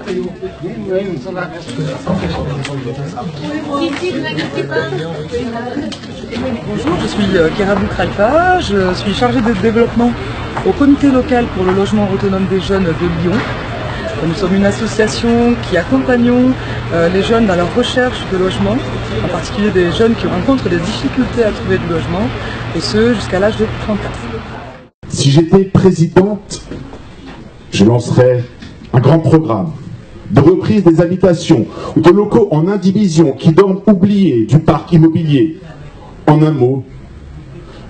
Bonjour, je suis Kerabou Kralpa, je suis chargée de développement au comité local pour le logement autonome des jeunes de Lyon. Nous sommes une association qui accompagnons les jeunes dans leur recherche de logement, en particulier des jeunes qui rencontrent des difficultés à trouver du logement, et ce jusqu'à l'âge de 30 ans. Si j'étais présidente, je lancerais un grand programme de reprise des habitations ou de locaux en indivision qui dorment oubliés du parc immobilier. En un mot,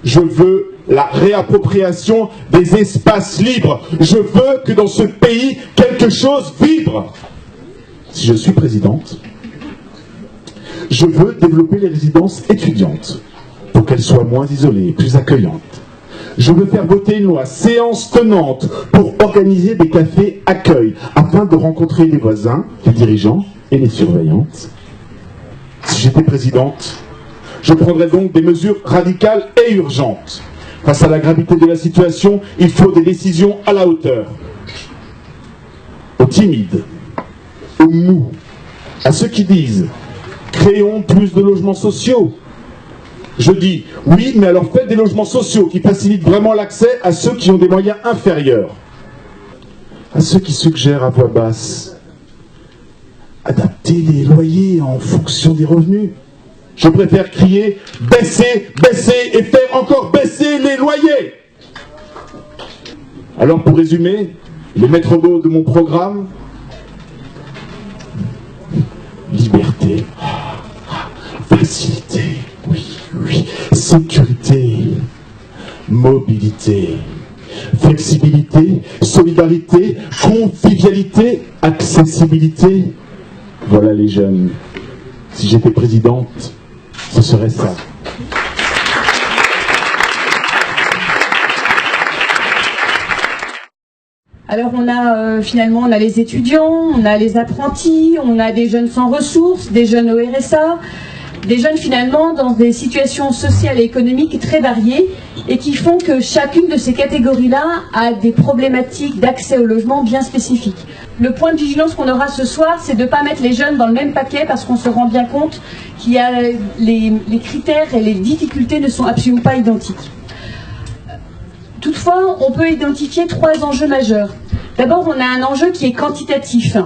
je veux la réappropriation des espaces libres. Je veux que dans ce pays, quelque chose vibre. Si je suis présidente, je veux développer les résidences étudiantes pour qu'elles soient moins isolées, plus accueillantes. Je veux faire voter une loi séance tenante pour organiser des cafés accueil afin de rencontrer les voisins, les dirigeants et les surveillantes. Si j'étais présidente, je prendrais donc des mesures radicales et urgentes. Face à la gravité de la situation, il faut des décisions à la hauteur. Aux timides, aux mous, à ceux qui disent « créons plus de logements sociaux ». Je dis oui, mais alors faites des logements sociaux qui facilitent vraiment l'accès à ceux qui ont des moyens inférieurs. À ceux qui suggèrent à voix basse adapter les loyers en fonction des revenus. Je préfère crier baisser, baisser et faire encore baisser les loyers. Alors pour résumer, les maîtres mots de mon programme: liberté, facilité, oui, sécurité, mobilité, flexibilité, solidarité, convivialité, accessibilité. Voilà les jeunes. Si j'étais présidente, ce serait ça. Alors on a finalement on a les étudiants, on a les apprentis, on a des jeunes sans ressources, des jeunes au RSA, des jeunes finalement dans des situations sociales et économiques très variées et qui font que chacune de ces catégories-là a des problématiques d'accès au logement bien spécifiques. Le point de vigilance qu'on aura ce soir, c'est de ne pas mettre les jeunes dans le même paquet parce qu'on se rend bien compte qu'il y a les critères et les difficultés ne sont absolument pas identiques. Toutefois, on peut identifier 3 enjeux majeurs. D'abord, on a un enjeu qui est quantitatif.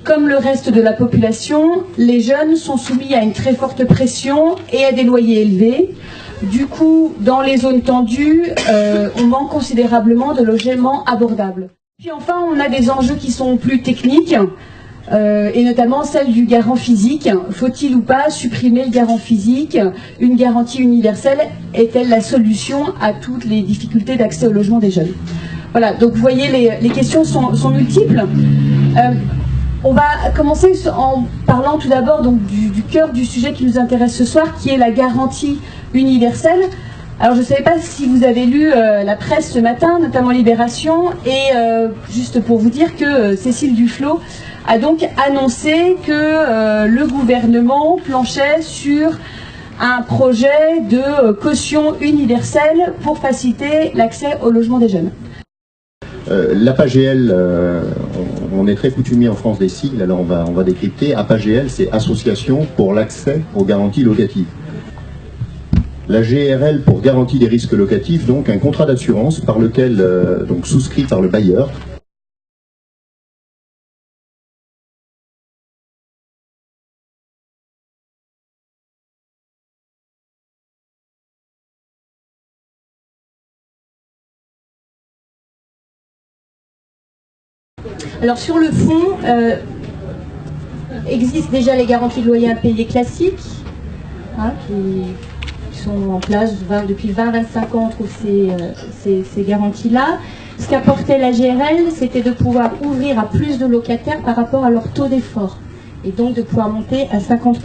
Comme le reste de la population, les jeunes sont soumis à une très forte pression et à des loyers élevés. Du coup, dans les zones tendues, on manque considérablement de logements abordables. Puis enfin, on a des enjeux qui sont plus techniques, et notamment celle du garant physique. Faut-il ou pas supprimer le garant physique? Une garantie universelle est-elle la solution à toutes les difficultés d'accès au logement des jeunes? Voilà, donc vous voyez, les questions sont multiples. On va commencer en parlant tout d'abord du cœur du sujet qui nous intéresse ce soir, qui est la garantie universelle. Alors je ne savais pas si vous avez lu la presse ce matin, notamment Libération, et juste pour vous dire que Cécile Duflot a donc annoncé que le gouvernement planchait sur un projet de caution universelle pour faciliter l'accès au logement des jeunes. L'APAGL, on est très coutumier en France des sigles, alors on va décrypter. APAGL, c'est Association pour l'accès aux garanties locatives. La GRL pour garantie des risques locatifs, donc un contrat d'assurance par lequel, donc souscrit par le bailleur. Alors sur le fond, existent déjà les garanties de loyer impayés classiques, hein, qui sont en place depuis 20-25 ans, on trouve ces garanties-là. Ce qu'apportait la GRL, c'était de pouvoir ouvrir à plus de locataires par rapport à leur taux d'effort, et donc de pouvoir monter à 50%.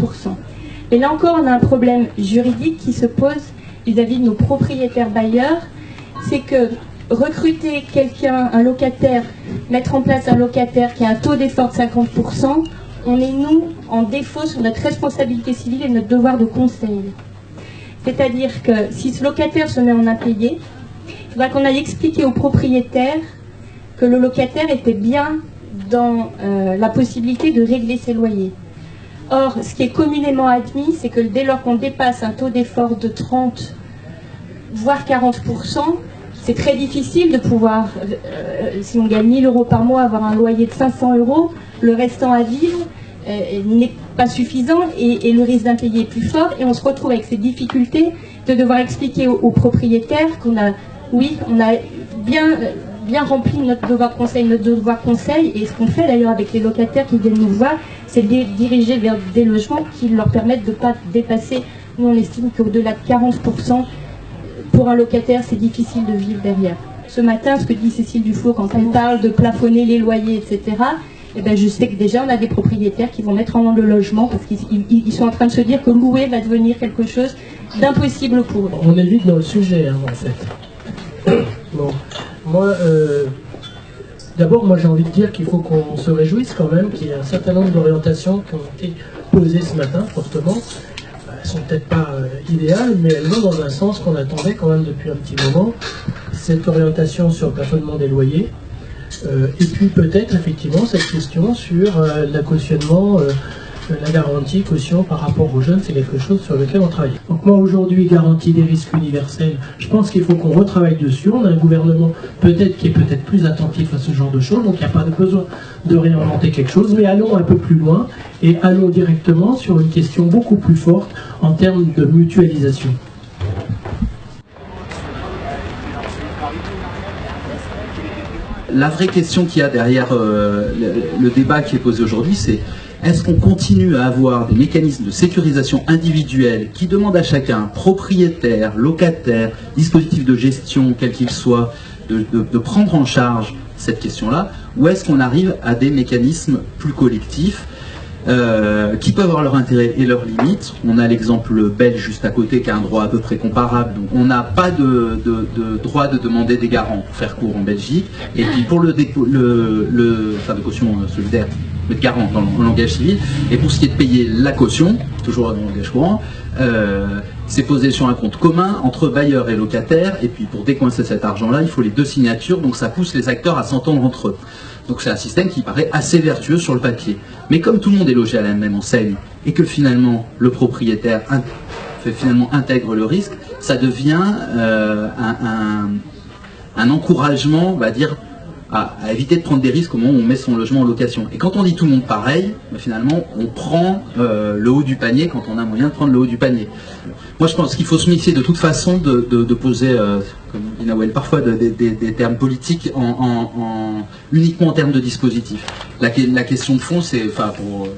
Et là encore, on a un problème juridique qui se pose vis-à-vis de nos propriétaires bailleurs, c'est que recruter quelqu'un, un locataire, mettre en place un locataire qui a un taux d'effort de 50%, on est, nous, en défaut sur notre responsabilité civile et notre devoir de conseil. C'est-à-dire que si ce locataire se met en impayé, il faudra qu'on aille expliquer au propriétaire que le locataire était bien dans la possibilité de régler ses loyers. Or, ce qui est communément admis, c'est que dès lors qu'on dépasse un taux d'effort de 30, voire 40%, c'est très difficile de pouvoir, si on gagne 1 000 € par mois, avoir un loyer de 500 €, le restant à vivre n'est pas suffisant et le risque d'impayé est plus fort, et on se retrouve avec ces difficultés de devoir expliquer aux propriétaires qu'on a, oui, on a bien rempli notre devoir de conseil, et ce qu'on fait d'ailleurs avec les locataires qui viennent nous voir, c'est de les diriger vers des logements qui leur permettent de ne pas dépasser, nous on estime qu'au-delà de 40%, pour un locataire c'est difficile de vivre derrière. Ce matin, ce que dit Cécile Dufour quand elle parle de plafonner les loyers, etc., eh ben, je sais que déjà on a des propriétaires qui vont mettre en vente le logement parce qu'ils sont en train de se dire que louer va devenir quelque chose d'impossible pour eux. On est vite dans le sujet, hein, en fait. Bon, moi, d'abord, moi j'ai envie de dire qu'il faut qu'on se réjouisse quand même qu'il y ait un certain nombre d'orientations qui ont été posées ce matin, fortement. Elles sont peut-être pas idéales, mais elles vont dans un sens qu'on attendait quand même depuis un petit moment. Cette orientation sur le plafonnement des loyers, et puis peut-être effectivement cette question sur l'accotionnement, la garantie caution par rapport aux jeunes, c'est quelque chose sur lequel on travaille. Donc moi aujourd'hui, garantie des risques universels, je pense qu'il faut qu'on retravaille dessus. On a un gouvernement peut-être qui est peut-être plus attentif à ce genre de choses, donc il n'y a pas de besoin de réinventer quelque chose, mais allons un peu plus loin et allons directement sur une question beaucoup plus forte en termes de mutualisation. La vraie question qu'il y a derrière le débat qui est posé aujourd'hui, c'est est-ce qu'on continue à avoir des mécanismes de sécurisation individuelle qui demandent à chacun, propriétaire, locataire, dispositif de gestion, quel qu'il soit, de prendre en charge cette question-là, ou est-ce qu'on arrive à des mécanismes plus collectifs qui peuvent avoir leur intérêt et leurs limites. On a l'exemple belge juste à côté qui a un droit à peu près comparable, donc on n'a pas de droit de demander des garants pour faire court en Belgique, et puis pour le enfin de caution solidaire, le garant dans le langage civil, et pour ce qui est de payer la caution, toujours dans le langage courant, c'est posé sur un compte commun entre bailleurs et locataires, et puis pour décoincer cet argent-là, il faut les deux signatures, donc ça pousse les acteurs à s'entendre entre eux. Donc c'est un système qui paraît assez vertueux sur le papier. Mais comme tout le monde est logé à la même enseigne, et que finalement le propriétaire intègre le risque, ça devient un encouragement, on va dire, à éviter de prendre des risques au moment où on met son logement en location. Et quand on dit tout le monde pareil, finalement on prend le haut du panier quand on a moyen de prendre le haut du panier. Moi je pense qu'il faut se méfier de toute façon de poser, comme dit Nawel, parfois des termes politiques uniquement en termes de dispositifs. La question de fond, c'est, enfin,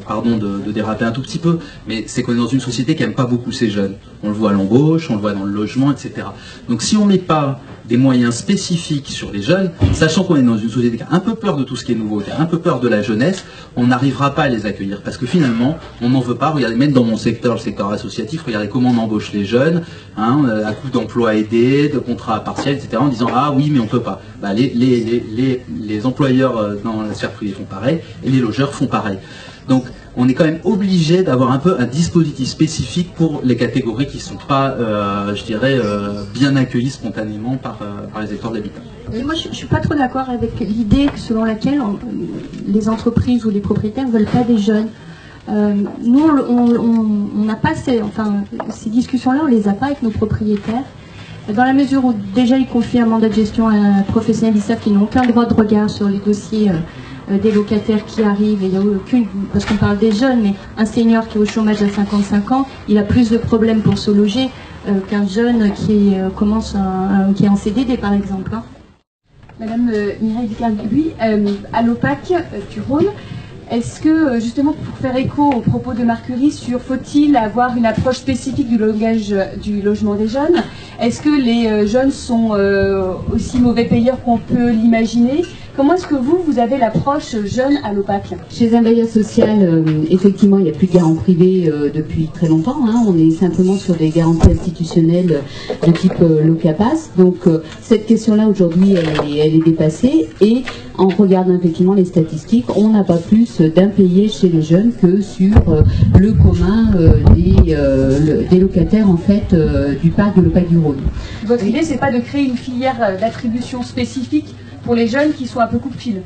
pardon de déraper un tout petit peu, mais c'est qu'on est dans une société qui n'aime pas beaucoup ces jeunes. On le voit à l'embauche, on le voit dans le logement, etc. Donc si on ne met pas des moyens spécifiques sur les jeunes, sachant qu'on est dans une société qui a un peu peur de tout ce qui est nouveau, qui a un peu peur de la jeunesse, on n'arrivera pas à les accueillir. Parce que finalement, on n'en veut pas. Regardez, même dans mon secteur, le secteur associatif, regardez comment on embauche les jeunes, hein, à coup d'emploi aidé, de contrats partiels, etc., en disant « Ah oui, mais on ne peut pas ». Bah, les employeurs dans la sphère privée font pareil, et les logeurs font pareil. Donc, on est quand même obligé d'avoir un peu un dispositif spécifique pour les catégories qui ne sont pas, je dirais, bien accueillies spontanément par les acteurs d'habitat. Moi, je ne suis pas trop d'accord avec l'idée selon laquelle les entreprises ou les propriétaires ne veulent pas des jeunes. Nous, on n'a pas ces discussions-là, on ne les a pas avec nos propriétaires. Dans la mesure où déjà ils confient un mandat de gestion à un professionnel, ils savent qu'ils n'ont aucun droit de regard sur les dossiers des locataires qui arrivent, et il n'y a aucune, parce qu'on parle des jeunes, mais un senior qui est au chômage à 55 ans, il a plus de problèmes pour se loger qu'un jeune qui est en CDD par exemple. Hein. Madame Mireille Ducarguy, à l'OPAC du Rhône, est-ce que, justement, pour faire écho aux propos de Marcury sur faut-il avoir une approche spécifique du langage du logement des jeunes, est-ce que les jeunes sont aussi mauvais payeurs qu'on peut l'imaginer? Comment est-ce que vous avez l'approche jeune à l'OPAC? Chez un bailleur social, effectivement, il n'y a plus de garant privé depuis très longtemps. Hein. On est simplement sur des garanties institutionnelles de type Locapass. Donc, cette question-là, aujourd'hui, elle est dépassée. Et en regardant effectivement les statistiques, on n'a pas plus d'impayés chez les jeunes que sur le commun des locataires, en fait, du parc de l'OPAC du Rhône. Votre idée, c'est pas de créer une filière d'attribution spécifique pour les jeunes qui sont un peu coup de fil?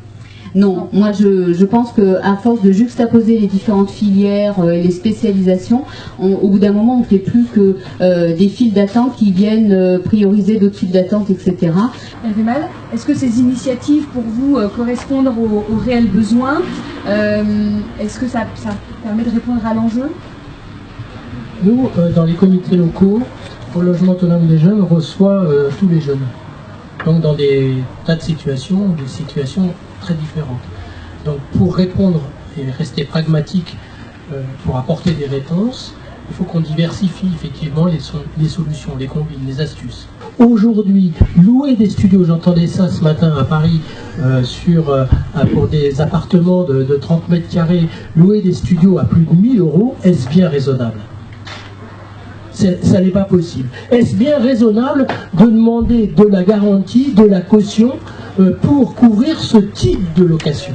Non, moi je pense qu'à force de juxtaposer les différentes filières et les spécialisations, au bout d'un moment on ne fait plus que des files d'attente qui viennent prioriser d'autres files d'attente, etc. Hervé Mal, est-ce que ces initiatives pour vous correspondent aux réels besoins? Est-ce que ça permet de répondre à l'enjeu? Nous, dans les comités locaux, pour le logement autonome des jeunes, on reçoit tous les jeunes. Donc dans des tas de situations, des situations très différentes. Donc pour répondre et rester pragmatique, pour apporter des réponses, il faut qu'on diversifie effectivement les solutions, les combines, les astuces. Aujourd'hui, louer des studios, j'entendais ça ce matin à Paris, pour des appartements de 30 mètres carrés, louer des studios à plus de 1 000 €, est-ce bien raisonnable ? Ça n'est pas possible. Est-ce bien raisonnable de demander de la garantie, de la caution pour couvrir ce type de location?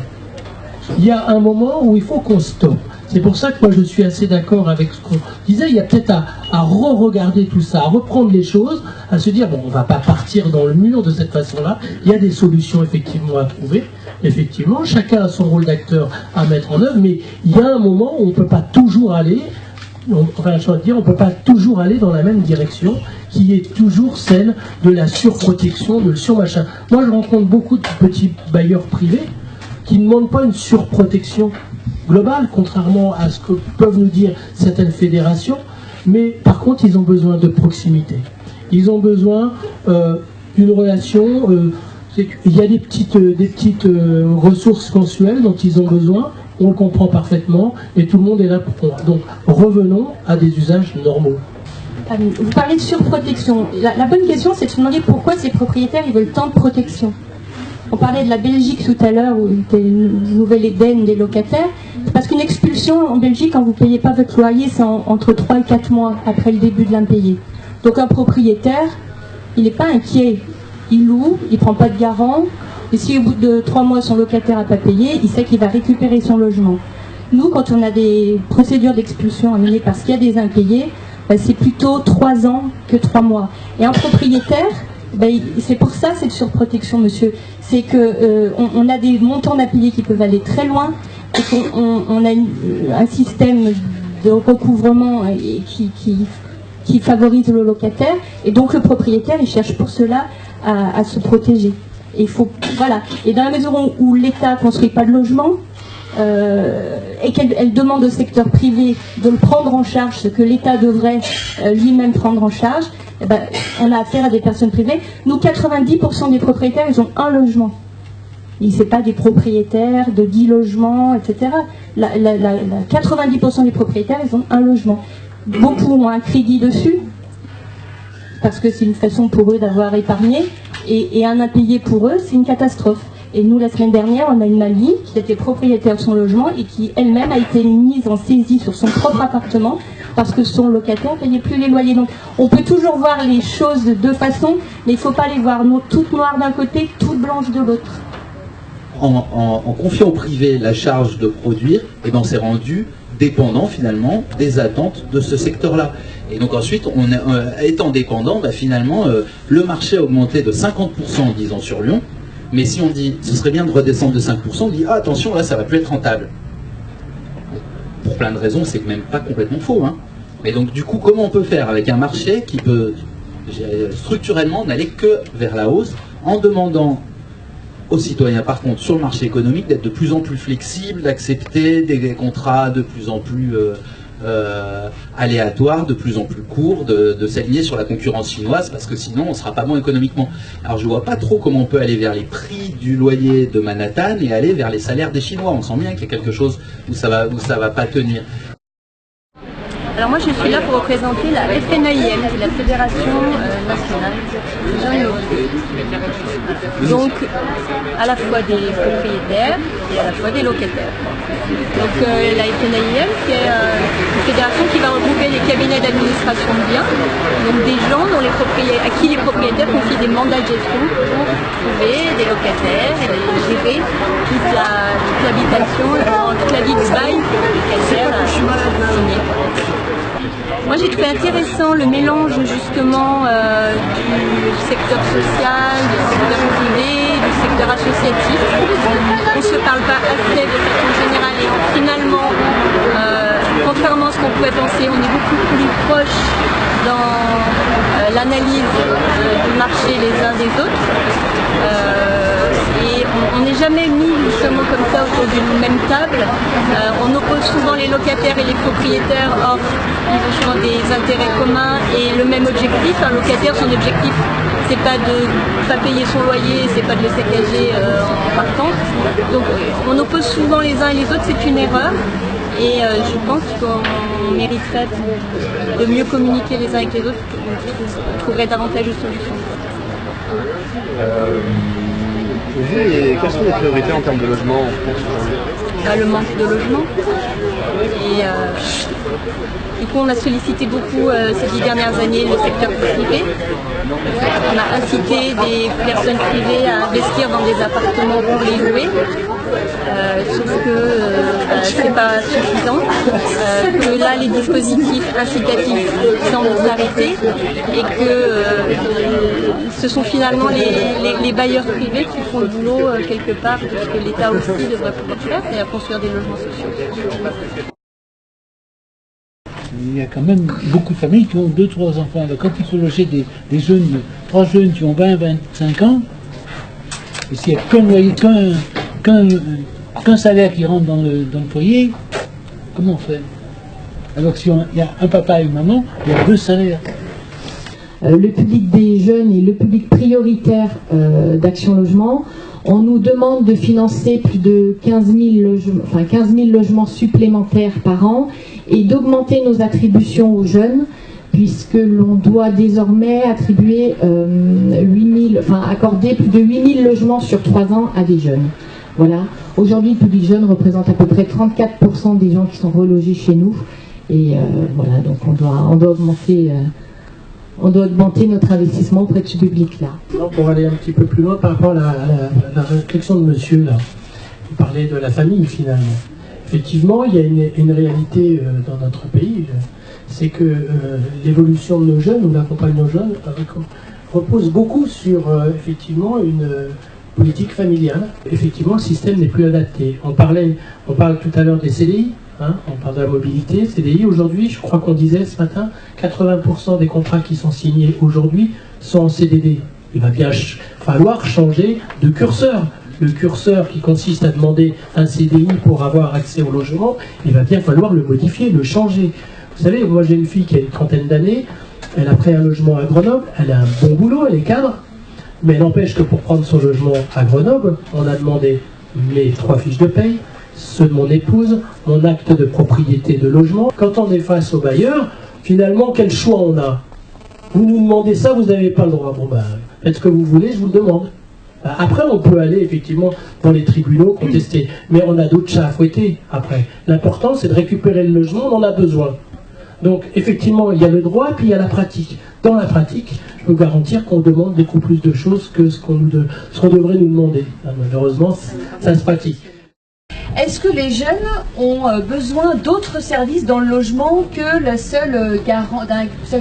Il y a un moment où il faut qu'on stoppe. C'est pour ça que moi je suis assez d'accord avec ce qu'on disait. Il y a peut-être à re-regarder tout ça, à reprendre les choses, à se dire, bon, on ne va pas partir dans le mur de cette façon-là. Il y a des solutions effectivement à trouver. Effectivement, chacun a son rôle d'acteur à mettre en œuvre, mais il y a un moment où on ne peut pas toujours aller... Enfin, je veux dire, on ne peut pas toujours aller dans la même direction, qui est toujours celle de la surprotection, de le surmachin. Moi, je rencontre beaucoup de petits bailleurs privés qui ne demandent pas une surprotection globale, contrairement à ce que peuvent nous dire certaines fédérations, mais par contre, ils ont besoin de proximité. Ils ont besoin d'une relation. Il y a des petites ressources mensuelles dont ils ont besoin. On le comprend parfaitement et tout le monde est là pour. Donc revenons à des usages normaux. Vous parlez de surprotection. La bonne question, c'est de se demander pourquoi ces propriétaires ils veulent tant de protection. On parlait de la Belgique tout à l'heure, où il y a une nouvelle ébène des locataires. Parce qu'une expulsion en Belgique, quand vous ne payez pas votre loyer, c'est entre 3 et 4 mois après le début de l'impayé. Donc un propriétaire, il n'est pas inquiet. Il loue, il ne prend pas de garant. Et si au bout de 3 mois son locataire n'a pas payé, il sait qu'il va récupérer son logement. Nous, quand on a des procédures d'expulsion à mener parce qu'il y a des impayés, c'est plutôt 3 ans que 3 mois. Et un propriétaire, c'est pour ça cette surprotection, monsieur. C'est qu'on a des montants d'impayés qui peuvent aller très loin, et qu'on a un système de recouvrement qui favorise le locataire, et donc le propriétaire, il cherche pour cela à se protéger. Et, voilà. Et dans la mesure où l'État ne construit pas de logement, et qu'elle demande au secteur privé de le prendre en charge, ce que l'État devrait lui-même prendre en charge, on a affaire à des personnes privées. Nous, 90% des propriétaires, ils ont un logement. Ce n'est pas des propriétaires de 10 logements, etc. 90% des propriétaires, ils ont un logement. Beaucoup ont un crédit dessus, parce que c'est une façon pour eux d'avoir épargné, et un impayé pour eux, c'est une catastrophe. Et nous, la semaine dernière, on a une mamie qui était propriétaire de son logement et qui elle-même a été mise en saisie sur son propre appartement parce que son locataire ne payait plus les loyers. Donc on peut toujours voir les choses de deux façons, mais il ne faut pas les voir toutes noires d'un côté, toutes blanches de l'autre. En confiant au privé la charge de produire, on s'est rendu dépendant finalement des attentes de ce secteur-là. Et donc ensuite, étant dépendant, finalement, le marché a augmenté de 50%, disons, sur Lyon. Mais si on dit, ce serait bien de redescendre de 5%, on dit, ah, attention, là, ça va plus être rentable. Pour plein de raisons, c'est même pas complètement faux. Mais donc, du coup, comment on peut faire avec un marché qui peut, structurellement, n'aller que vers la hausse, en demandant aux citoyens, par contre, sur le marché économique, d'être de plus en plus flexibles, d'accepter des contrats de plus en plus aléatoires, de plus en plus courts, de s'aligner sur la concurrence chinoise, parce que sinon on ne sera pas bon économiquement. Alors je ne vois pas trop comment on peut aller vers les prix du loyer de Manhattan et aller vers les salaires des Chinois. On sent bien qu'il y a quelque chose où ça va pas tenir. Alors moi je suis là pour représenter la FNAIM, qui est la Fédération nationale des gens immobiliers. Donc à la fois des propriétaires et à la fois des locataires. Donc la FNAIM, c'est une fédération qui va regrouper les cabinets d'administration de biens, donc des gens à qui les propriétaires confient des mandats de gestion pour trouver des locataires et gérer toute l'habitation, toute la vie de bail que le locataire a signé. Moi j'ai trouvé intéressant le mélange justement du secteur social, du secteur privé, du secteur associatif. On se parle pas assez de façon générale et finalement, contrairement à ce qu'on pouvait penser, on est beaucoup plus proche dans l'analyse du marché les uns des autres. Et on n'est jamais mis justement comme ça autour d'une même table. On oppose souvent les locataires et les propriétaires, or ils ont souvent des intérêts communs et le même objectif. Un locataire, son objectif, c'est pas de pas payer son loyer, c'est pas de le saccager en partant. Donc on oppose souvent les uns et les autres, c'est une erreur. Et je pense qu'on mériterait de mieux communiquer les uns avec les autres, on trouverait davantage de solutions. Pour vous, quelles sont les priorités en termes de logement en France aujourd'hui? Le manque de logement. Et du coup, on a sollicité beaucoup ces 10 dernières années le secteur privé. On a incité des personnes privées à investir dans des appartements pour les louer. Sauf que c'est pas suffisant, que là les dispositifs incitatifs semblent s'arrêter et que ce sont finalement les bailleurs privés qui font le boulot quelque part, parce que l'État aussi devrait pouvoir faire, et à construire des logements sociaux. Il y a quand même beaucoup de familles qui ont 2-3 enfants. Alors, quand il faut loger des jeunes, 3 jeunes qui ont 20-25 ans, et s'il n'y a qu'un loyer, qu'un salaire qui rentre dans le foyer, comment on fait? Alors si il y a un papa et une maman, il y a 2 salaires. Le public des jeunes est le public prioritaire d'Action Logement. On nous demande de financer plus de 15 000 logements supplémentaires par an et d'augmenter nos attributions aux jeunes, puisque l'on doit désormais attribuer accorder plus de 8 000 logements sur 3 ans à des jeunes. Voilà. Aujourd'hui, le public jeune représente à peu près 34% des gens qui sont relogés chez nous. Et voilà, donc on doit augmenter notre investissement auprès de ce public-là. Pour aller un petit peu plus loin par rapport à la réflexion de monsieur, là, il parlait de la famille finalement. Effectivement, il y a une réalité dans notre pays, c'est que l'évolution de nos jeunes, ou l'accompagnement de nos jeunes, repose beaucoup sur effectivement une politique familiale. Effectivement, le système n'est plus adapté. On parle tout à l'heure des CDI, hein, on parle de la mobilité. CDI, aujourd'hui, je crois qu'on disait ce matin, 80% des contrats qui sont signés aujourd'hui sont en CDD. Il va bien falloir changer de curseur. Le curseur qui consiste à demander un CDI pour avoir accès au logement, il va bien falloir le modifier, le changer. Vous savez, moi j'ai une fille qui a une 30aine d'années, elle a pris un logement à Grenoble, elle a un bon boulot, elle est cadre, mais n'empêche que pour prendre son logement à Grenoble, on a demandé mes 3 fiches de paye, ceux de mon épouse, mon acte de propriété de logement. Quand on est face au bailleur, finalement, quel choix on a? Vous nous demandez ça, vous n'avez pas le droit. Bon ben, faites ce que vous voulez, je vous le demande. Après, on peut aller effectivement dans les tribunaux contester, mais on a d'autres chats à fouetter après. L'important, c'est de récupérer le logement, on en a besoin. Donc, effectivement, il y a le droit, puis il y a la pratique. Dans la pratique, je peux garantir qu'on demande beaucoup plus de choses que ce qu'on devrait nous demander. Malheureusement, ça se pratique. Est-ce que les jeunes ont besoin d'autres services dans le logement que d'un seul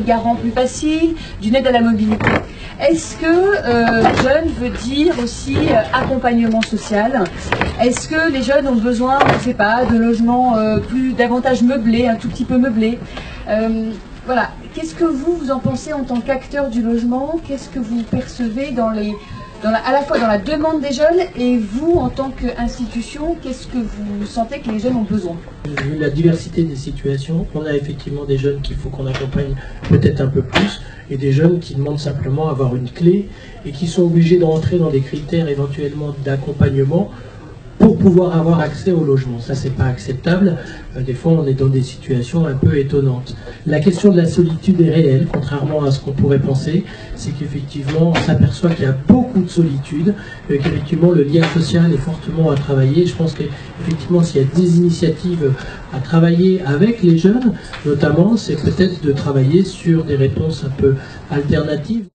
garant plus facile, d'une aide à la mobilité? Est-ce que jeune veut dire aussi accompagnement social? Est-ce que les jeunes ont besoin, je ne sais pas, de logements davantage meublés, un tout petit peu meublés? Voilà. Qu'est-ce que vous en pensez en tant qu'acteur du logement? Qu'est-ce que vous percevez à la fois dans la demande des jeunes et vous, en tant qu'institution, qu'est-ce que vous sentez que les jeunes ont besoin? Vu la diversité des situations, on a effectivement des jeunes qu'il faut qu'on accompagne peut-être un peu plus, et des jeunes qui demandent simplement à avoir une clé et qui sont obligés d'entrer dans des critères éventuellement d'accompagnement pour pouvoir avoir accès au logement. Ça, c'est pas acceptable. Des fois, on est dans des situations un peu étonnantes. La question de la solitude est réelle, contrairement à ce qu'on pourrait penser. C'est qu'effectivement, on s'aperçoit qu'il y a beaucoup de solitude, qu'effectivement, le lien social est fortement à travailler. Je pense qu'effectivement, s'il y a des initiatives à travailler avec les jeunes, notamment, c'est peut-être de travailler sur des réponses un peu alternatives.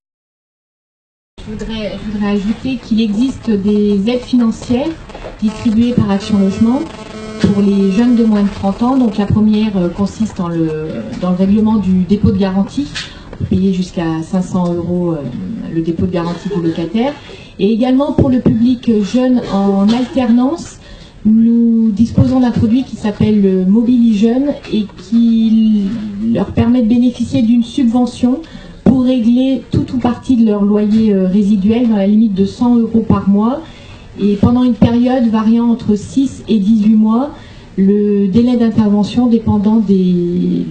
Je voudrais ajouter qu'il existe des aides financières distribuées par Action Logement pour les jeunes de moins de 30 ans. Donc la première consiste dans le règlement du dépôt de garantie. On peut payer jusqu'à 500 € le dépôt de garantie du locataire. Et également pour le public jeune en alternance, Nous disposons d'un produit qui s'appelle Mobilijeunes et qui leur permet de bénéficier d'une subvention pour régler tout ou partie de leur loyer résiduel dans la limite de 100 € par mois et pendant une période variant entre 6 et 18 mois, le délai d'intervention dépendant des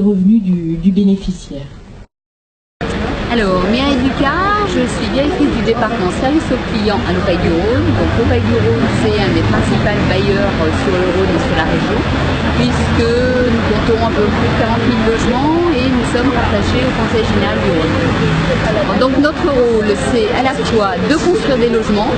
revenus du bénéficiaire. Alors, Mireille Ducard, je suis directrice du département service aux clients à l'Opaille-du-Rhône. Donc l'Opaille-du-Rhône, c'est un des principaux bailleurs sur le Rhône et sur la région, puisque nous comptons un peu plus de 40 000 logements et nous sommes rattachés au Conseil général du Rhône. Donc notre rôle, c'est à la fois de construire des logements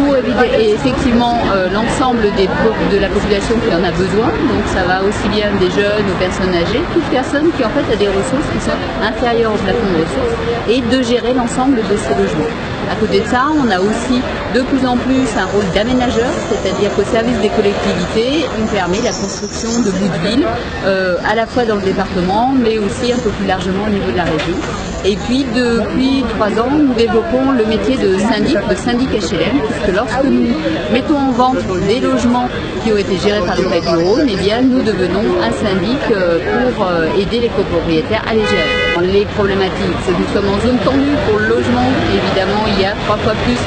pour éviter et effectivement l'ensemble de la population qui en a besoin. Donc ça va aussi bien des jeunes aux personnes âgées, toute personne qui en fait a des ressources qui sont inférieures au plafond de ressources, et de gérer l'ensemble de ces logements. À côté de ça, on a aussi de plus en plus un rôle d'aménageur, c'est-à-dire qu'au service des collectivités, on permet la construction de bouts de ville, à la fois dans le département, mais aussi un peu plus largement au niveau de la région. Et puis depuis 3 ans, nous développons le métier de syndic HLM, puisque lorsque nous mettons en vente des logements qui ont été gérés par l'Opaille-du-Rhône, eh bien nous devenons un syndic pour aider les copropriétaires à les gérer. Les problématiques, c'est que nous sommes en zone tendue pour le logement. Évidemment, il y a 3 fois plus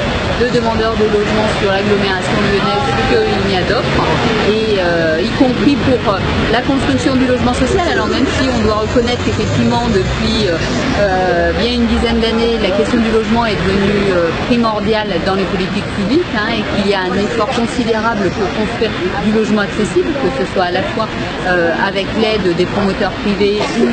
de demandeurs de logement sur l'agglomération lyonnaise qu'il n'y a d'offres, et y compris pour la construction du logement social. Alors même si on doit reconnaître qu'effectivement depuis bien une dizaine d'années, la question du logement est devenue primordiale dans les politiques publiques, et qu'il y a un effort considérable pour construire du logement accessible, que ce soit à la fois avec l'aide des promoteurs privés ou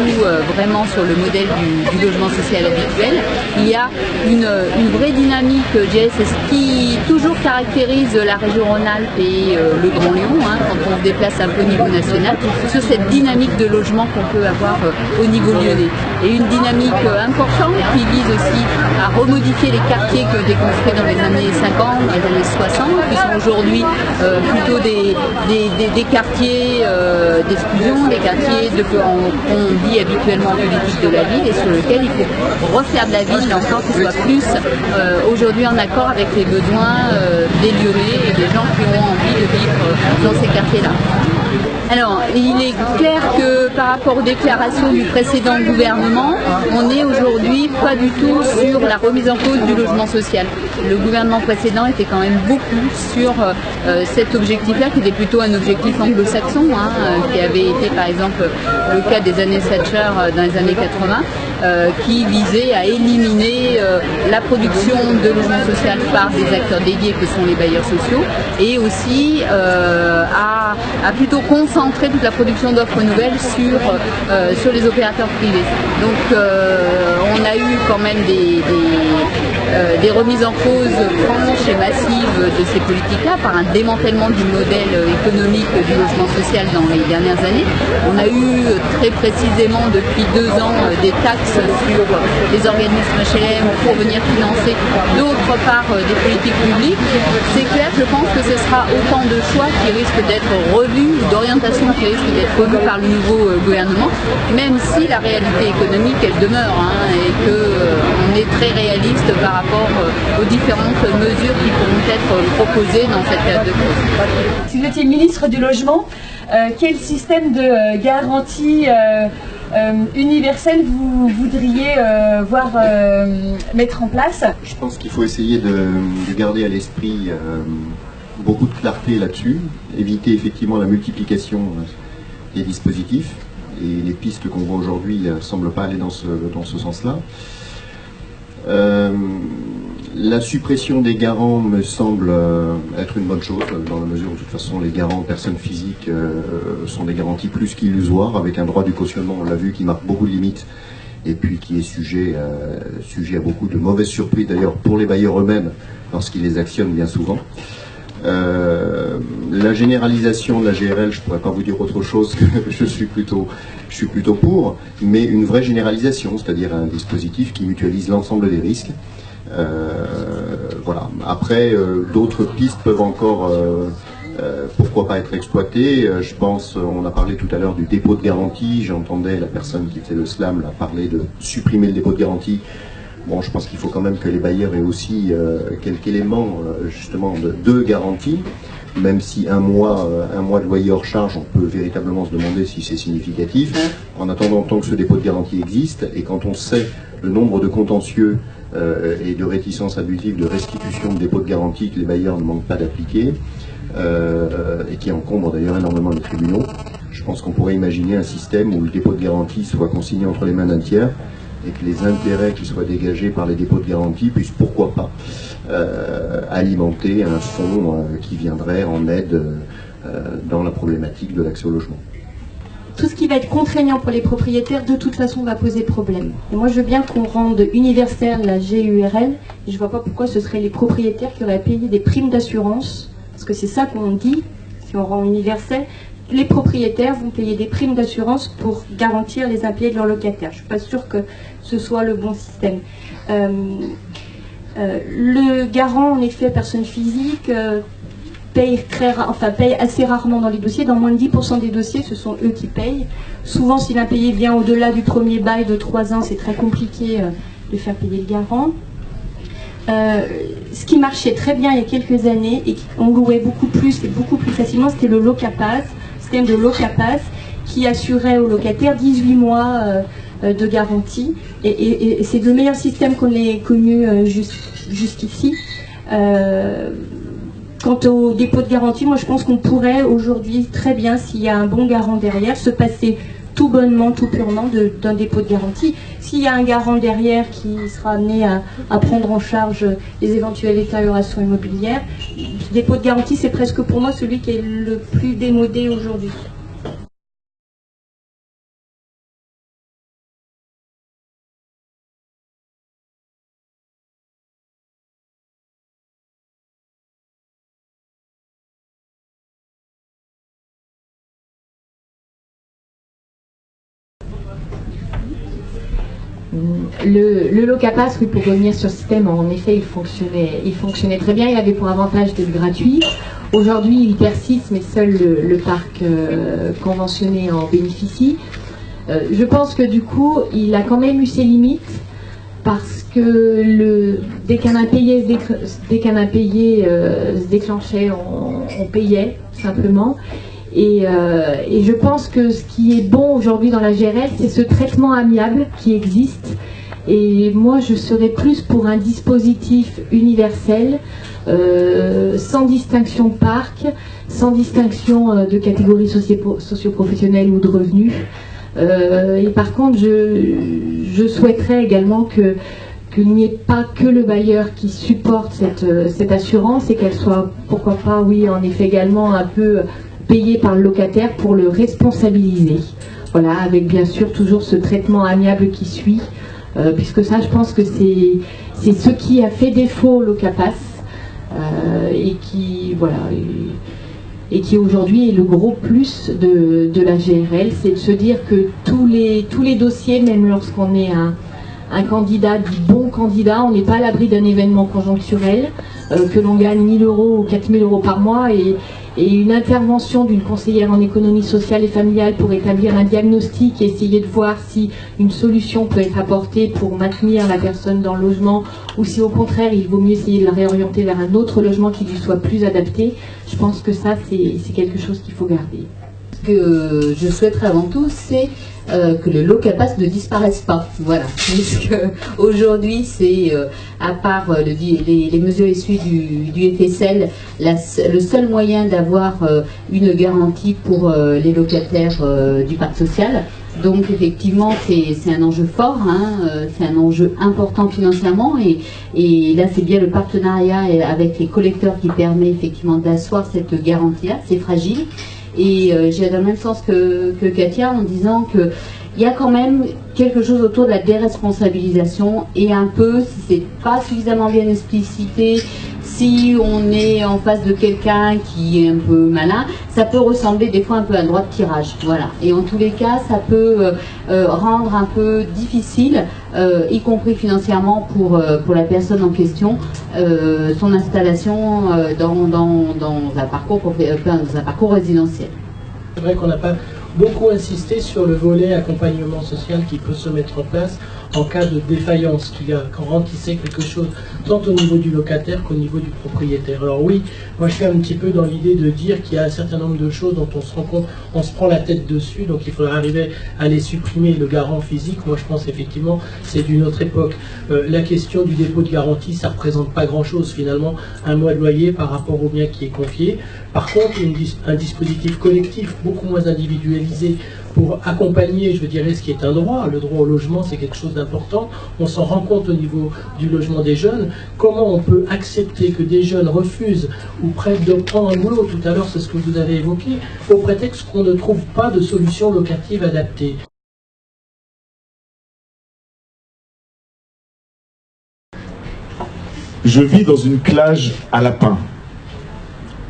vraiment sur le modèle du logement social habituel. Il y a une vraie dynamique, je dirais, c'est ce qui toujours caractérise la région Rhône-Alpes et le Grand Lyon, quand on se déplace un peu au niveau national, sur cette dynamique de logement qu'on peut avoir au niveau lyonnais. Et une dynamique importante qui vise aussi à remodifier les quartiers qui ont été construits dans les années 50, dans les années 60, qui sont aujourd'hui plutôt des quartiers d'exclusion, des quartiers qu'on dit habituellement en politique de la ville, et sur lequel il faut refaire de la ville encore qu'il soit plus aujourd'hui en accord avec les besoins des Lyonnais et des gens qui ont envie de vivre dans ces quartiers-là. Alors, il est clair que par rapport aux déclarations du précédent gouvernement, on n'est aujourd'hui pas du tout sur la remise en cause du logement social. Le gouvernement précédent était quand même beaucoup sur cet objectif-là, qui était plutôt un objectif anglo-saxon, qui avait été par exemple le cas des années Thatcher dans les années 80, qui visait à éliminer la production de logement social par des acteurs dédiés que sont les bailleurs sociaux, et aussi à plutôt concentrer toute la production d'offres nouvelles sur les opérateurs privés. Donc on a eu quand même des remises en cause franches et massives de ces politiques-là par un démantèlement du modèle économique du logement social dans les dernières années. On a eu très précisément depuis 2 ans des taxes sur les organismes HLM pour venir financer d'autre part des politiques publiques. C'est clair, je pense que ce sera autant de choix qui risquent d'être revus, d'orientation qui risquent d'être revus par le nouveau gouvernement, même si la réalité économique elle demeure, et qu'on est très réaliste par rapport aux différentes mesures qui pourront être proposées dans cette période de crise. Si vous étiez ministre du Logement, quel système de garantie universelle vous voudriez voir mettre en place? Je pense qu'il faut essayer de garder à l'esprit beaucoup de clarté là-dessus, éviter effectivement la multiplication des dispositifs, et les pistes qu'on voit aujourd'hui ne semblent pas aller dans ce sens-là. La suppression des garants me semble être une bonne chose, dans la mesure où de toute façon les garants personnes physiques sont des garanties plus qu'illusoires, avec un droit du cautionnement, on l'a vu, qui marque beaucoup de limites, et puis qui est sujet à beaucoup de mauvaises surprises d'ailleurs pour les bailleurs eux-mêmes lorsqu'ils les actionnent bien souvent. La généralisation de la GRL, je ne pourrais pas vous dire autre chose que je suis plutôt pour, mais une vraie généralisation, c'est-à-dire un dispositif qui mutualise l'ensemble des risques. Voilà. Après, d'autres pistes peuvent encore, pourquoi pas être exploitées. Je pense, on a parlé tout à l'heure du dépôt de garantie, j'entendais la personne qui faisait le slam parler de supprimer le dépôt de garantie. Bon, je pense qu'il faut quand même que les bailleurs aient aussi quelques éléments justement de garantie. même si un mois de loyer hors charge, on peut véritablement se demander si c'est significatif. En attendant, tant que ce dépôt de garantie existe, et quand on sait le nombre de contentieux et de réticences abusives de restitution de dépôt de garantie que les bailleurs ne manquent pas d'appliquer, et qui encombrent d'ailleurs énormément les tribunaux, je pense qu'on pourrait imaginer un système où le dépôt de garantie soit consigné entre les mains d'un tiers, et que les intérêts qui soient dégagés par les dépôts de garantie puissent, pourquoi pas, alimenter un fonds qui viendrait en aide dans la problématique de l'accès au logement. Tout ce qui va être contraignant pour les propriétaires, de toute façon, va poser problème. Et moi, je veux bien qu'on rende universelle la GURL, et je ne vois pas pourquoi ce seraient les propriétaires qui auraient à payer des primes d'assurance, parce que c'est ça qu'on dit, si on rend universel, les propriétaires vont payer des primes d'assurance pour garantir les impayés de leurs locataires. Je ne suis pas sûre que ce soit le bon système. Le garant, en effet, personne physique, paye assez rarement dans les dossiers. Dans moins de 10% des dossiers, ce sont eux qui payent. Souvent, si l'impayé vient au-delà du premier bail de 3 ans, c'est très compliqué de faire payer le garant. Ce qui marchait très bien il y a quelques années et qu'on louait beaucoup plus et beaucoup plus facilement, c'était le Locapass, le système de Locapass qui assurait aux locataires 18 mois de garantie. Et c'est le meilleur système qu'on ait connu jusqu'ici. Quant au dépôt de garantie, moi je pense qu'on pourrait aujourd'hui très bien, s'il y a un bon garant derrière, se passer tout bonnement, tout purement d'un dépôt de garantie. S'il y a un garant derrière qui sera amené à prendre en charge les éventuelles détériorations immobilières, le dépôt de garantie, c'est presque pour moi celui qui est le plus démodé aujourd'hui. Le Locapass, oui, pour revenir sur ce système, en effet, il fonctionnait très bien. Il avait pour avantage d'être gratuit. Aujourd'hui, il persiste, mais seul le parc conventionné en bénéficie. Je pense que du coup, il a quand même eu ses limites, parce que dès qu'un impayé se déclenchait, on payait, tout simplement. Et je pense que ce qui est bon aujourd'hui dans la GRL, c'est ce traitement amiable qui existe. Et moi, je serais plus pour un dispositif universel, sans distinction de parc, sans distinction de catégorie socio-professionnelle ou de revenus. Et par contre, je souhaiterais également qu'il n'y ait pas que le bailleur qui supporte cette assurance, et qu'elle soit, pourquoi pas, oui, en effet, également un peu payé par le locataire pour le responsabiliser. Voilà, avec bien sûr toujours ce traitement amiable qui suit, puisque ça, je pense que c'est ce qui a fait défaut au Locapass, et qui, voilà, et qui aujourd'hui est le gros plus de la GRL, c'est de se dire que tous les dossiers, même lorsqu'on est un candidat, dit bon candidat, on n'est pas à l'abri d'un événement conjoncturel, que l'on gagne 1 000 € ou 4 000 € par mois, et une intervention d'une conseillère en économie sociale et familiale pour établir un diagnostic et essayer de voir si une solution peut être apportée pour maintenir la personne dans le logement, ou si au contraire il vaut mieux essayer de la réorienter vers un autre logement qui lui soit plus adapté. Je pense que ça, c'est quelque chose qu'il faut garder. Ce que je souhaiterais avant tout, c'est que le Locapass ne disparaisse pas. Voilà. Puisque aujourd'hui, c'est, à part les mesures issues du FSL, le seul moyen d'avoir une garantie pour les locataires du parc social. Donc effectivement, c'est un enjeu fort, hein, c'est un enjeu important financièrement, et là c'est bien le partenariat avec les collecteurs qui permet effectivement d'asseoir cette garantie-là. C'est fragile. Et j'ai dans le même sens que Katia, en disant que il y a quand même quelque chose autour de la déresponsabilisation, et un peu, si c'est pas suffisamment bien explicité, si on est en face de quelqu'un qui est un peu malin, ça peut ressembler des fois un peu à un droit de tirage. Voilà. Et en tous les cas, ça peut rendre un peu difficile, y compris financièrement pour la personne en question, son installation dans un parcours résidentiel. C'est vrai qu'on n'a pas beaucoup insisté sur le volet accompagnement social qui peut se mettre en place en cas de défaillance, qui garantissait quelque chose tant au niveau du locataire qu'au niveau du propriétaire. Alors oui, moi je suis un petit peu dans l'idée de dire qu'il y a un certain nombre de choses dont on se rend compte, on se prend la tête dessus, donc il faudrait arriver à les supprimer, le garant physique. Moi je pense effectivement c'est d'une autre époque. La question du dépôt de garantie, ça ne représente pas grand chose finalement, un mois de loyer par rapport au bien qui est confié. Par contre, un dispositif collectif beaucoup moins individualisé pour accompagner, je dirais, ce qui est un droit. Le droit au logement, c'est quelque chose d'important. On s'en rend compte au niveau du logement des jeunes. Comment on peut accepter que des jeunes refusent ou prêtent de prendre un boulot, tout à l'heure, c'est ce que vous avez évoqué, au prétexte qu'on ne trouve pas de solution locative adaptée. Je vis dans une cage à lapins,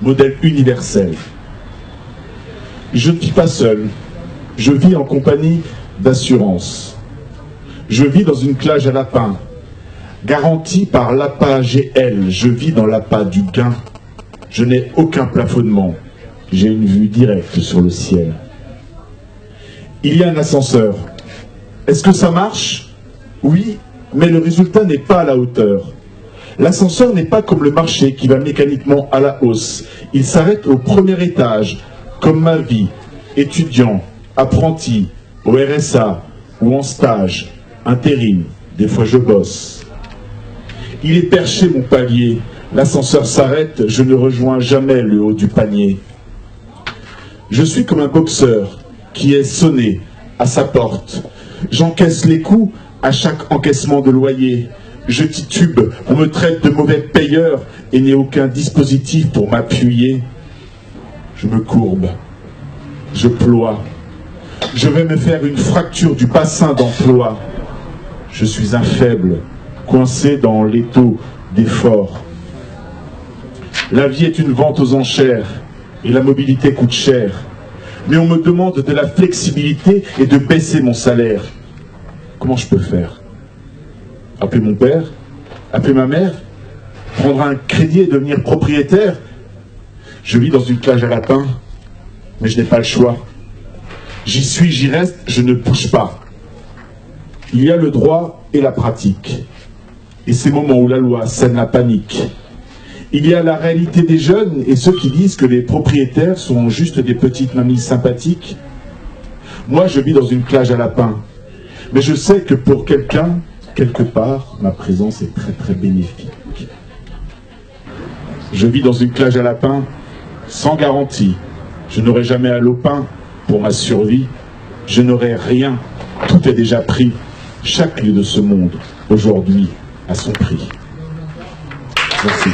modèle universel. Je ne vis pas seul, je vis en compagnie d'assurance. Je vis dans une cage à lapins, garantie par l'APA GL. Je vis dans l'APA du gain. Je n'ai aucun plafonnement. J'ai une vue directe sur le ciel. Il y a un ascenseur. Est-ce que ça marche? Oui, mais le résultat n'est pas à la hauteur. L'ascenseur n'est pas comme le marché qui va mécaniquement à la hausse. Il s'arrête au premier étage, comme ma vie, étudiant, apprenti, au RSA ou en stage, intérim, des fois je bosse. Il est perché mon palier, l'ascenseur s'arrête, je ne rejoins jamais le haut du panier. Je suis comme un boxeur qui est sonné à sa porte. J'encaisse les coups à chaque encaissement de loyer. Je titube, on me traite de mauvais payeur et n'ai aucun dispositif pour m'appuyer. Je me courbe, je ploie. Je vais me faire une fracture du bassin d'emploi. Je suis un faible, coincé dans l'étau des forts. La vie est une vente aux enchères et la mobilité coûte cher. Mais on me demande de la flexibilité et de baisser mon salaire. Comment je peux faire? Appeler mon père? Appeler ma mère? Prendre un crédit et devenir propriétaire? Je vis dans une cage à lapins, mais je n'ai pas le choix. J'y suis, j'y reste, je ne bouge pas. Il y a le droit et la pratique. Et ces moments où la loi sème la panique. Il y a la réalité des jeunes et ceux qui disent que les propriétaires sont juste des petites mamies sympathiques. Moi, je vis dans une cage à lapins. Mais je sais que pour quelqu'un, quelque part, ma présence est très très bénéfique. Je vis dans une cage à lapins sans garantie. Je n'aurai jamais un lopin pour ma survie. Je n'aurai rien. Tout est déjà pris. Chaque lieu de ce monde, aujourd'hui, a son prix. Merci.